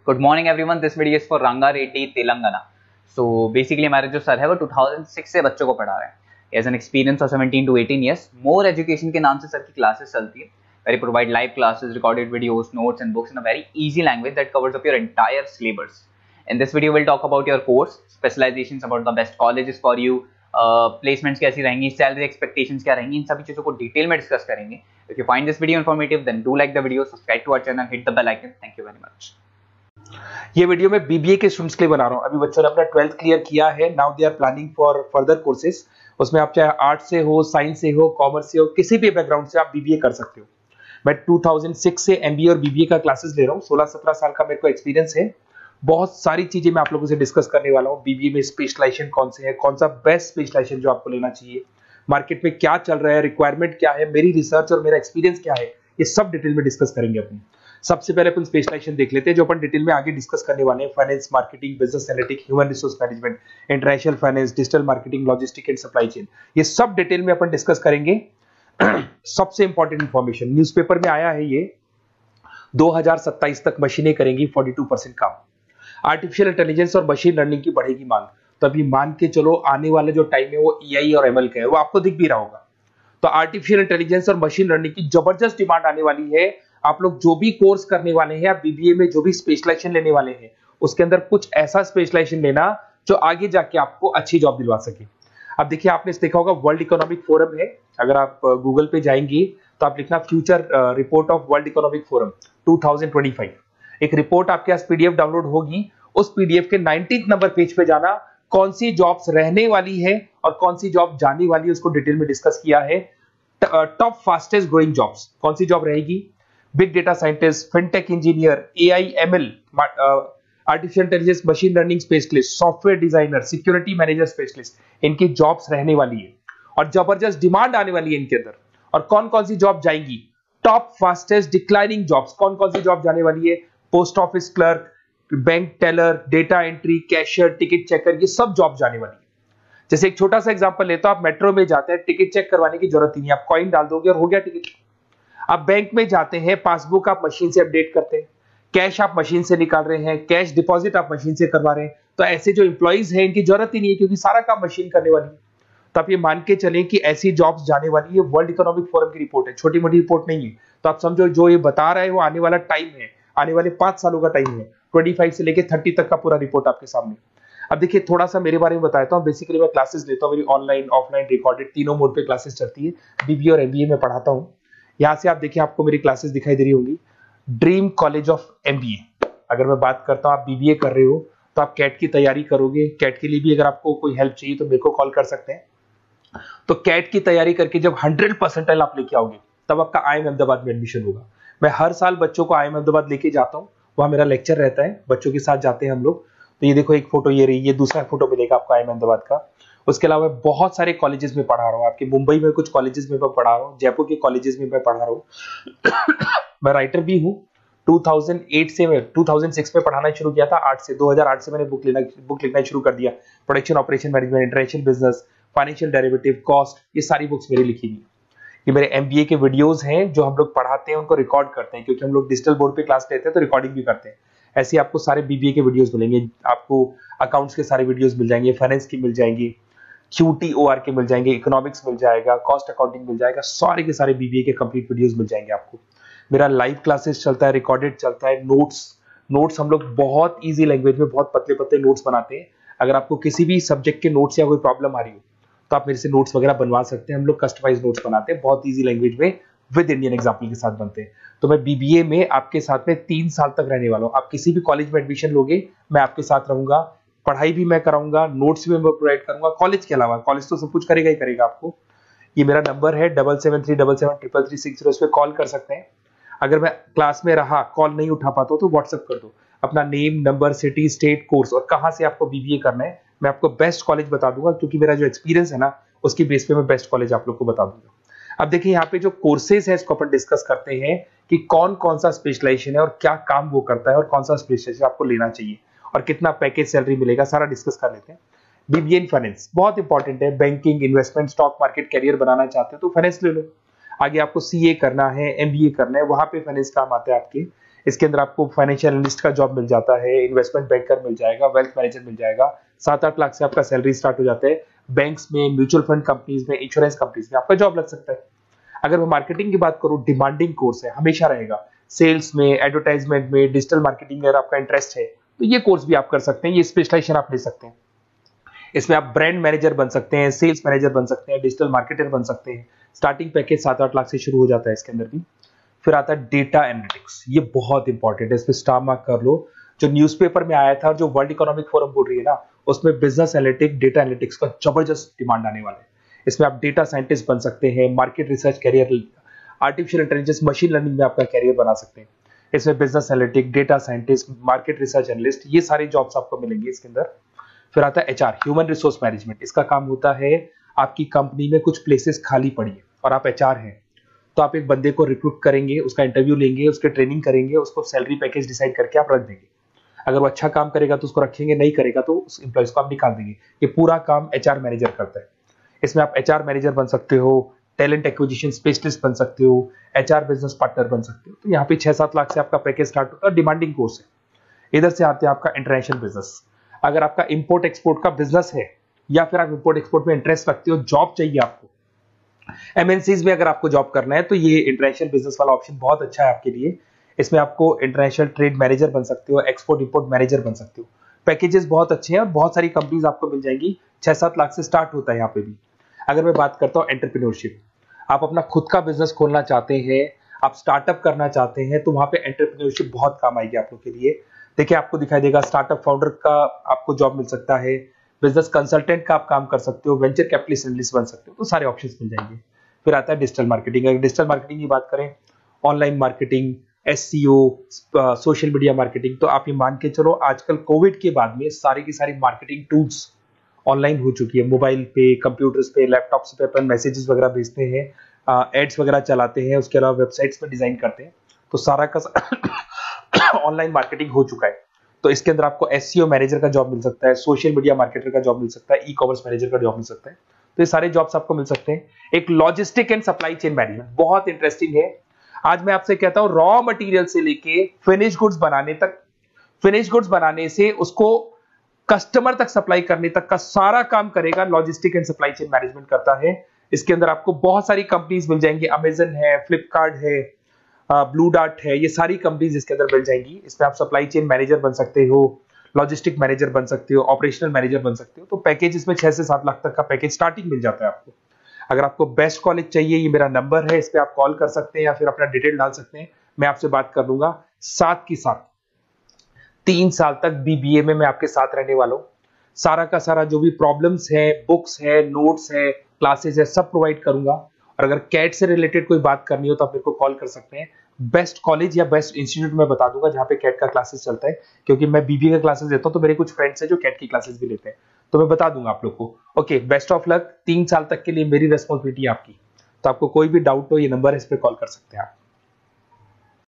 Good morning everyone, this video is for Rangareddy Telangana. So basically हमारे जो sir है वो 2006 से बच्चों को पढ़ा रहे हैं। As an experience of 17 to 18 years. More education के नाम से सर की क्लासेस चलती है। Very provide live classes, recorded videos, notes and books in a very easy language that covers up your entire syllabus. In this video we'll talk about your course, specializations, about the best colleges for you, placements कैसी रहेंगी, salary expectations क्या रहेंगी, इन सभी चीजों को detail में discuss करेंगे। If you find this video informative then do like the video, subscribe to our channel, hit the bell icon. Thank you very much. ये वीडियो मैं बीबीए के स्टूडेंट्स के लिए बना रहा हूँ। अभी बच्चों ने अपना 12th क्लियर किया है, now they are planning for further courses. उसमें आप चाहे आर्ट से हो, साइंस से हो, कॉमर्स से हो, किसी भी बैकग्राउंड से आप बीबीए कर सकते हो। मैं 2006 से एमबीए और बीबीए का क्लासेस ले रहा हूँ। 16-17 साल का मेरे को एक्सपीरियंस है। बहुत सारी चीजें मैं आप लोगों से डिस्कस करने वाला हूँ। बीबीए में स्पेशलाइजेशन कौन से है, कौन सा बेस्ट स्पेशलाइजेशन जो आपको लेना चाहिए, मार्केट में क्या चल रहा है, रिक्वायरमेंट क्या है, मेरी रिसर्च और मेरा एक्सपीरियंस क्या है, ये सब डिटेल में डिस्कस करेंगे अपन। सबसे पहले अपन स्पेशलाइजेशन देख लेते हैं जो अपन डिटेल में आगे डिस्कस करने वाले हैं। Finance, marketing, business analytic, human resource management, international finance, digital marketing, logistic and supply chain, ये सब डिटेल में अपन डिस्कस करेंगे। सबसे इंपॉर्टेंट इंफॉर्मेशन न्यूज़पेपर में आया है, ये 2027 तक मशीनें करेंगी 42% काम। आर्टिफिशियल इंटेलिजेंस और मशीन लर्निंग की बढ़ेगी मांग। तो अभी मान के चलो आने वाला जो टाइम है वो एआई और एमएल का है, वो आपको दिख भी रहा होगा। तो आर्टिफिशियल इंटेलिजेंस और मशीन लर्निंग की जबरदस्त डिमांड आने वाली है। आप लोग जो भी कोर्स करने वाले हैं या बीबीए में जो भी स्पेशलाइजेशन लेने वाले हैं, उसके अंदर कुछ ऐसा स्पेशलाइजेशन लेना जो आगे जाके आपको अच्छी जॉब दिलवा सके। अब देखिए, आपने देखा होगा वर्ल्ड इकोनॉमिक फोरम है। अगर आप गूगल पे जाएंगे तो आप लिखना future report of world economic forum 2025। एक रिपोर्ट आपके पास पीडीएफ डाउनलोड होगी। उस पीडीएफ के 19th नंबर पेज पे जाना, कौन सी जॉब्स रहने वाली है और कौन सी जॉब जाने वाली है उसको डिटेल में डिस्कस किया है। टॉप फास्टेस्ट ग्रोइंग जॉब्स, कौन सी जॉब रहेगी, big data scientist, fintech engineer, AI ML, artificial intelligence, machine learning specialist, software designer, security manager specialist, इनकी जॉब्स रहने वाली है और जबरदस्त डिमांड आने वाली है इनके अंदर। और कौन कौन सी जॉब जाएंगी, टॉप फास्टेस्ट डिक्लाइनिंग जॉब्स, कौन कौन सी जॉब जाने वाली है, post office clerk, bank teller, data entry, cashier, ticket checker, ये सब जॉब जाने वाली है। जैसे एक छोटा सा एग्जांपल लेता हूं, आप मेट्रो में जाते हैं, टिकट चेक करवाने की जरूरत ही नहीं, आप कॉइन डाल दोगे और हो गया टिकट। आप बैंक में जाते हैं, पासबुक आप मशीन से अपडेट करते हैं, कैश आप मशीन से निकाल रहे हैं, कैश डिपॉजिट आप मशीन से करवा रहे हैं। तो ऐसे जो एम्प्लॉइज हैं इनकी जरूरत ही नहीं है, क्योंकि सारा काम मशीन करने वाली है। तो आप ये मान के चलें कि ऐसी जॉब्स जाने वाली है। वर्ल्ड इकोनॉमिक फोरम की रिपोर्ट है, छोटी मोटी रिपोर्ट नहीं है। तो आप समझो जो ये बता रहा है वो आने वाला टाइम है, आने वाले 5 सालों का टाइम है। 25 से लेके 30 तक का पूरा रिपोर्ट आपके सामने। अब देखिए, थोड़ा सा मेरे बारे में बताता हूँ। बेसिकली मैं क्लासेस लेता हूँ, मेरी ऑनलाइन, ऑफलाइन, रिकॉर्डेड, तीनों मोड पे क्लासेस चलती है। बीबीए और एमबीए में पढ़ाता हूँ। यहाँ से आप देखिए, आपको मेरी क्लासेस दिखाई दे रही होंगी। Dream college of MBA. अगर मैं बात करता हूँ, आप बीबीए कर रहे हो तो आप कैट की तैयारी करोगे। कैट के लिए भी अगर आपको कोई हेल्प चाहिए तो मेरे को कॉल कर सकते हैं। तो कैट की तैयारी करके जब 100% आप लेके आओगे तब आपका आईएम अहमदाबाद में एडमिशन होगा। मैं हर साल बच्चों को आईएम अहमदाबाद लेके जाता हूँ, वहां मेरा लेक्चर रहता है, बच्चों के साथ जाते हैं हम लोग। तो ये देखो, एक फोटो ये रही, ये दूसरा फोटो मिलेगा आपको आईएम अहमदाबाद का। उसके अलावा बहुत सारे कॉलेजेस में पढ़ा रहा हूँ। आपके मुंबई में कुछ कॉलेजेस में मैं पढ़ा रहा हूँ, जयपुर के कॉलेजेस में मैं पढ़ा रहा हूँ। मैं राइटर भी हूँ। 2008 से मैं 2006 में पढ़ाना शुरू किया था। 2008 से मैंने बुक लिखना शुरू कर दिया। Production operation management, international business, financial derivative, cost, ये सारी बुक्स मेरी लिखी हुई। ये मेरे एमबीए के वीडियोस हैं जो हम लोग पढ़ाते हैं, उनको रिकॉर्ड करते हैं, क्योंकि हम लोग डिजिटल बोर्ड पे क्लास लेते हैं तो रिकॉर्डिंग भी करते हैं। ऐसे आपको सारे बीबीए के वीडियोस मिलेंगे। आपको अकाउंट्स के सारे वीडियोस मिल जाएंगे, फाइनेंस की मिल जाएंगी, क्यूटीओआर के मिल जाएंगे, इकोनॉमिक्स मिल जाएगा, कॉस्ट अकाउंटिंग मिल जाएगा, सारे के सारे बीबीए के कंप्लीट वीडियोस मिल जाएंगे आपको। मेरा लाइव क्लासेस चलता है, रिकॉर्डेड चलता है, नोट्स हम लोग बहुत ईजी लैंग्वेज में बहुत पतले पतले नोट्स बनाते हैं। अगर आपको किसी भी सब्जेक्ट के नोट्स या कोई प्रॉब्लम आ रही हो तो आप मेरे से नोट्स वगैरह बनवा सकते हैं। हम लोग कस्टमाइज नोट्स बनाते हैं, बहुत इजी लैंग्वेज में, विद इंडियन एग्जाम्पल के साथ बनते हैं। तो मैं बीबीए में आपके साथ में 3 साल तक रहने वाला हूँ। आप किसी भी कॉलेज में एडमिशन लोगे, मैं आपके साथ रहूंगा, पढ़ाई भी मैं कराऊंगा, नोट्स भी मैं प्रोवाइड करूंगा। कॉलेज के अलावा, कॉलेज तो सब कुछ करेगा ही करेगा आपको। ये मेरा नंबर है 7737733360, इस पे कॉल कर सकते हैं। अगर मैं क्लास में रहा, कॉल नहीं उठा पाता तो व्हाट्सएप कर दो अपना name, number, city, state, course और कहाँ से आपको बीबीए करना है। मैं आपको बेस्ट कॉलेज बता दूंगा, क्योंकि मेरा जो एक्सपीरियंस है ना, उसकी बेस पे मैं बेस्ट कॉलेज आप लोग को बता दूंगा। अब देखिए, यहाँ पे जो कोर्सेज है इसको अपन डिस्कस करते हैं कि कौन कौन सा स्पेशलाइजेशन है और क्या काम वो करता है और कौन सा स्पेशलाइजेशन आपको लेना चाहिए और कितना पैकेज सैलरी मिलेगा, सारा डिस्कस कर लेते हैं। बीबीए इन फाइनेंस बहुत इंपॉर्टेंट है। Banking, investment, stock market career बनाना चाहते हो तो फाइनेंस ले लो। आगे आपको सीए करना है, एमबीए करना है, वहां पे फाइनेंस काम आता है आपके। इसके अंदर आपको फाइनेंशियल एनालिस्ट का जॉब मिल जाता है, इन्वेस्टमेंट बैंकर मिल जाएगा, वेल्थ मैनेजर मिल जाएगा। 7-8 लाख से आपका सैलरी स्टार्ट हो जाता है। बैंक्स में, म्यूचुअल फंड कंपनीज में, इंश्योरेंस कंपनीज में आपका जॉब लग सकता है। अगर मैं मार्केटिंग की बात करूं, डिमांडिंग कोर्स है, हमेशा रहेगा। सेल्स में, एडवर्टाइजमेंट में, डिजिटल मार्केटिंग में अगर आपका इंटरेस्ट है तो ये कोर्स भी आप कर सकते हैं, ये स्पेशलाइजेशन आप ले सकते हैं। इसमें आप ब्रांड मैनेजर बन सकते हैं, सेल्स मैनेजर बन सकते हैं, डिजिटल मार्केटर बन सकते हैं। स्टार्टिंग पैकेज 7-8 लाख से शुरू हो जाता है इसके अंदर भी। फिर आता है डेटा एनालिटिक्स, ये बहुत इंपॉर्टेंट है, इस पर स्टार मार्क कर लो। जो न्यूज़पेपर में आया था और जो वर्ल्ड इकोनॉमिक फोरम बोल रही है ना, उसमें बिजनेस एनालिटिक्स, डेटा एनालिटिक्स का जबरदस्त डिमांड आने वाला है। इसमें आप डेटा साइंटिस्ट बन सकते हैं, market research career, artificial intelligence, machine learning में आपका कैरियर बना सकते हैं। इसमें business analytic, data scientist, market research analyst, ये सारे जॉब्स आपको मिलेंगे इसके अंदर। फिर आता है एचआर, ह्यूमन रिसोर्स मैनेजमेंट। इसका काम होता है, आपकी कंपनी में कुछ प्लेसेस खाली पड़ी है और आप एचआर हैं, तो आप एक बंदे को रिक्रूट करेंगे, उसका इंटरव्यू लेंगे, उसके ट्रेनिंग करेंगे, उसको सैलरी पैकेज डिसाइड करके आप रख देंगे। अगर वो अच्छा काम करेगा तो उसको रखेंगे, नहीं करेगा तो उस एम्प्लॉइज को आप निकाल देंगे। ये पूरा काम एचआर मैनेजर करता है। इसमें आप एचआर मैनेजर बन सकते हो, टैलेंट एक्विजिशन स्पेशलिस्ट बन सकते हो, एचआर बिजनेस पार्टनर बन सकते हो। तो यहाँ पे 6-7 लाख से आपका पैकेज स्टार्ट होता है, डिमांडिंग कोर्स है। इधर से आते हैं आपका इंटरनेशनल बिजनेस। अगर आपका इंपोर्ट एक्सपोर्ट का बिजनेस है या फिर आप इंपोर्ट एक्सपोर्ट में इंटरेस्ट रखते हो, जॉब चाहिए आपको, एमएनसीज में अगर आपको जॉब करना है, तो ये इंटरनेशनल बिजनेस वाला ऑप्शन बहुत अच्छा है आपके लिए। इसमें आपको इंटरनेशनल ट्रेड मैनेजर बन सकते हो, एक्सपोर्ट इंपोर्ट मैनेजर बन सकते हो। पैकेजेस बहुत अच्छे हैं और बहुत सारी कंपनीज आपको मिल जाएंगी। 6-7 लाख से स्टार्ट होता है यहाँ पे भी। अगर मैं बात करता हूँ एंटरप्रेन्योरशिप, आप अपना खुद का बिजनेस खोलना चाहते हैं, आप स्टार्टअप करना चाहते हैं, तो वहां पे एंटरप्रेन्योरशिप बहुत काम आएगी आप लोग के लिए। देखिए, आपको दिखाई देगा स्टार्टअप फाउंडर का आपको जॉब मिल सकता है, बिजनेस कंसल्टेंट का आप काम कर सकते हो, वेंचर कैपिटलिस्ट एनालिस्ट बन सकते हो, तो सारे ऑप्शंस मिल जाएंगे। फिर आता है डिजिटल मार्केटिंग। अगर डिजिटल मार्केटिंग की बात करें, online marketing, SEO, social media marketing, तो आप ये मान के चलो आजकल कोविड के बाद में सारी की सारी मार्केटिंग टूल्स ऑनलाइन हो चुकी है। मोबाइल पे, कंप्यूटर्स पे, लैपटॉप्स पे अपन मैसेजेस वगैरह भेजते हैं, एड्स वगैरह चलाते हैं, उसके अलावा वेबसाइट्स पे डिजाइन करते हैं, तो सारा का ऑनलाइन मार्केटिंग हो चुका है। तो इसके अंदर आपको एसईओ मैनेजर का जॉब मिल सकता है, सोशल मीडिया मार्केटर का जॉब मिल सकता है, ई कॉमर्स मैनेजर का जॉब मिल सकता है। तो ये सारे जॉब्स आपको मिल सकते हैं। एक logistic and supply chain management बहुत इंटरेस्टिंग है। आज मैं आपसे कहता हूं, रॉ मटेरियल से लेके फिनिश गुड्स बनाने तक, फिनिश गुड्स बनाने से उसको कस्टमर तक सप्लाई करने तक का सारा काम करेगा logistic and supply chain management करता है। इसके अंदर आपको बहुत सारी कंपनीज मिल जाएंगी, अमेजन है, फ्लिपकार्ट है, ब्लू डार्ट है, ये सारी कंपनीज इसके अंदर मिल जाएंगी। इसमें आप सप्लाई चेन मैनेजर बन सकते हो, लॉजिस्टिक मैनेजर बन सकते हो, ऑपरेशनल मैनेजर बन सकते हो। तो पैकेज इसमें 6 से 7 लाख तक का पैकेज स्टार्टिंग मिल जाता है आपको। अगर आपको बेस्ट कॉलेज चाहिए, ये मेरा नंबर है, इस पे आप कॉल कर सकते हैं या फिर अपना डिटेल डाल सकते हैं, मैं आपसे बात कर लूंगा। साथ की साथ 3 साल तक बीबीए में मैं आपके साथ रहने वाला हूं। सारा का सारा जो भी प्रॉब्लम्स है, बुक्स है, नोट्स है, क्लासेस है, सब प्रोवाइड करूंगा। और अगर कैट से रिलेटेड कोई बात करनी हो तो आप मेरे को कॉल कर सकते हैं। बेस्ट कॉलेज या बेस्ट इंस्टीट्यूट में बता दूंगा जहां पे कैट का क्लासेस चलता है, क्योंकि मैं बीबीए का क्लासेस देता हूं, तो मेरे कुछ फ्रेंड्स हैं जो कैट की क्लासेस भी लेते हैं, तो मैं बता दूंगा आप लोग को। Okay, best of luck. 3 साल तक के लिए मेरी रेस्पॉन्सिबिलिटी आपकी। तो आपको कोई भी डाउट हो, ये नंबर है, इस पर कॉल कर सकते हैं आप।